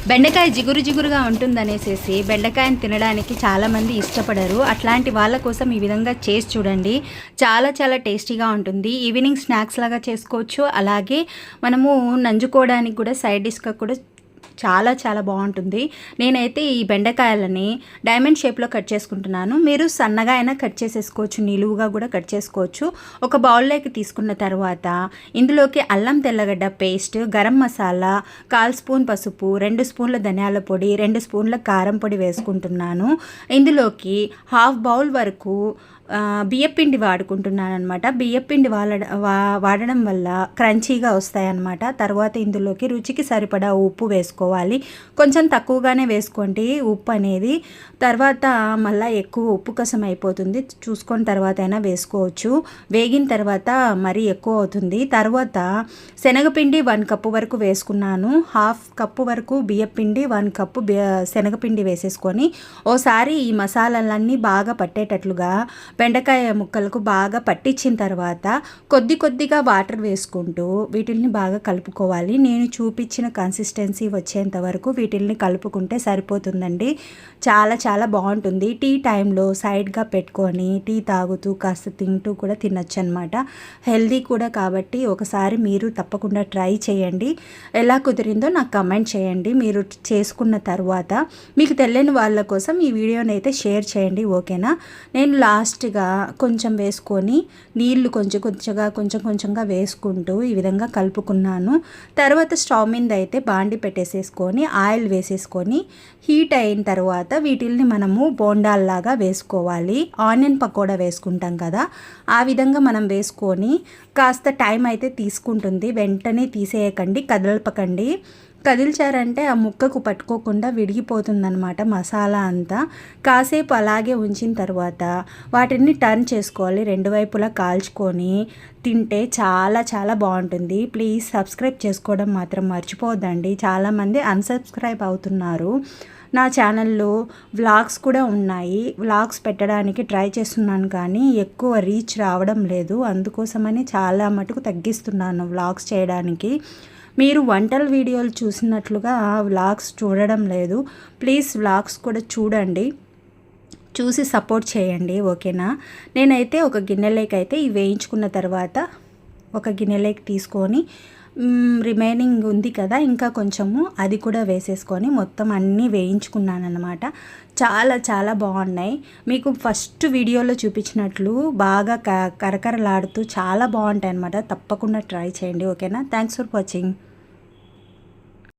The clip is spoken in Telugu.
బెండకాయ జిగురు జిగురుగా ఉంటుందనేసేసి బెండకాయని తినడానికి చాలామంది ఇష్టపడరు. అట్లాంటి వాళ్ళ కోసం ఈ విధంగా చేసి చూడండి. చాలా చాలా టేస్టీగా ఉంటుంది. ఈవినింగ్ స్నాక్స్ లాగా చేసుకోవచ్చు. అలాగే మనము నంజుకోవడానికి కూడా సైడ్ డిష్గా కూడా చాలా చాలా బాగుంటుంది. నేనైతే ఈ బెండకాయలని డైమండ్ షేప్లో కట్ చేసుకుంటున్నాను. మీరు సన్నగా అయినా కట్ చేసేసుకోవచ్చు, నిలువుగా కూడా కట్ చేసుకోవచ్చు. ఒక బౌల్లోకి తీసుకున్న తర్వాత ఇందులోకి అల్లం తెల్లగడ్డ పేస్ట్, గరం మసాలా, 1/4 స్పూన్ పసుపు, 2 స్పూన్ల ధనియాల పొడి, 2 స్పూన్ల కారం పొడి వేసుకుంటున్నాను. ఇందులోకి 1/2 బౌల్ వరకు బియ్యపిండి వాడుకుంటున్నాను అనమాట. బియ్యపిండి వాడడం వల్ల క్రంచీగా వస్తాయన్నమాట. తర్వాత ఇందులోకి రుచికి సరిపడా ఉప్పు వేసుకోవాలి. కొంచెం తక్కువగానే వేసుకోండి ఉప్పు అనేది. తర్వాత మళ్ళీ ఎక్కువ ఉప్పు కసం అయిపోతుంది, చూసుకొని తర్వాత అయినా వేసుకోవచ్చు. వేగిన తర్వాత మరీ ఎక్కువ అవుతుంది. తర్వాత శనగపిండి 1 కప్పు వరకు వేసుకున్నాను. 1/2 కప్పు వరకు బియ్యపిండి, 1 కప్పు శనగపిండి వేసేసుకొని ఓసారి ఈ మసాలాలన్నీ బాగా పట్టేటట్లుగా బెండకాయ ముక్కలకు బాగా పట్టించిన తర్వాత కొద్దిగా వాటర్ వేసుకుంటూ వీటిల్ని బాగా కలుపుకోవాలి. నేను చూపించిన కన్సిస్టెన్సీ వచ్చేంత వరకు వీటిల్ని కలుపుకుంటే సరిపోతుందండి. చాలా చాలా బాగుంటుంది. టీ టైంలో సైడ్గా పెట్టుకొని టీ తాగుతూ కాస్త తింటూ కూడా తినొచ్చు అనమాట. హెల్దీ కూడా కాబట్టి ఒకసారి మీరు తప్పకుండా ట్రై చేయండి. ఎలా కుదిరిందో నాకు కమెంట్ చేయండి. మీరు చేసుకున్న తర్వాత మీకు తెలియని వాళ్ళ కోసం ఈ వీడియోని అయితే షేర్ చేయండి, ఓకేనా. నేను లాస్ట్గా కొంచెం వేసుకొని నీళ్లు కొంచెంగా వేసుకుంటూ ఈ విధంగా కలుపుకున్నాను. తర్వాత స్టవ్ మీద అయితే బాండి పెట్టేసేసుకొని ఆయిల్ వేసేసుకొని హీట్ అయిన తర్వాత వీటిల్ని మనము బోండాల్లాగా వేసుకోవాలి. ఆనియన్ పకోడా వేసుకుంటాం కదా, ఆ విధంగా మనం వేసుకొని కాస్త టైం అయితే తీసుకుంటుంది. వెంటనే తీసేయకండి, కదలపకండి. కదిల్చారంటే ఆ ముక్కకు పట్టుకోకుండా విడిగిపోతుందన్నమాట మసాలా అంతా. కాసేపు అలాగే ఉంచిన తర్వాత వాటిని టర్న్ చేసుకోవాలి, 2 వైపులా కాల్చుకొని తింటే చాలా చాలా బాగుంటుంది. ప్లీజ్ సబ్స్క్రైబ్ చేసుకోవడం మాత్రం మర్చిపోవద్దండి. చాలామంది అన్సబ్స్క్రైబ్ అవుతున్నారు. నా ఛానల్లో వ్లాగ్స్ కూడా ఉన్నాయి. వ్లాగ్స్ పెట్టడానికి ట్రై చేస్తున్నాను కానీ ఎక్కువ రీచ్ రావడం లేదు. అందుకోసమని చాలా మటుకు తగ్గిస్తున్నాను వ్లాగ్స్ చేయడానికి. మీరు వంటల వీడియోలు చూసినట్లుగా వ్లాగ్స్ చూడడం లేదు. ప్లీజ్ వ్లాగ్స్ కూడా చూడండి, చూసి సపోర్ట్ చేయండి, ఓకేనా. నేనైతే ఒక గిన్నెలోకి అయితే ఇవి వేయించుకున్న తర్వాత ఒక గిన్నెలోకి తీసుకొని రిమైనింగ్ ఉంది కదా ఇంకా కొంచెము, అది కూడా వేసేసుకొని మొత్తం అన్నీ వేయించుకున్నాను అనమాట. చాలా చాలా బాగున్నాయి. మీకు ఫస్ట్ వీడియోలో చూపించినట్లు బాగా కరకరలాడుతూ చాలా బాగుంటాయి అనమాట. తప్పకుండా ట్రై చేయండి, ఓకేనా. Thanks for watching.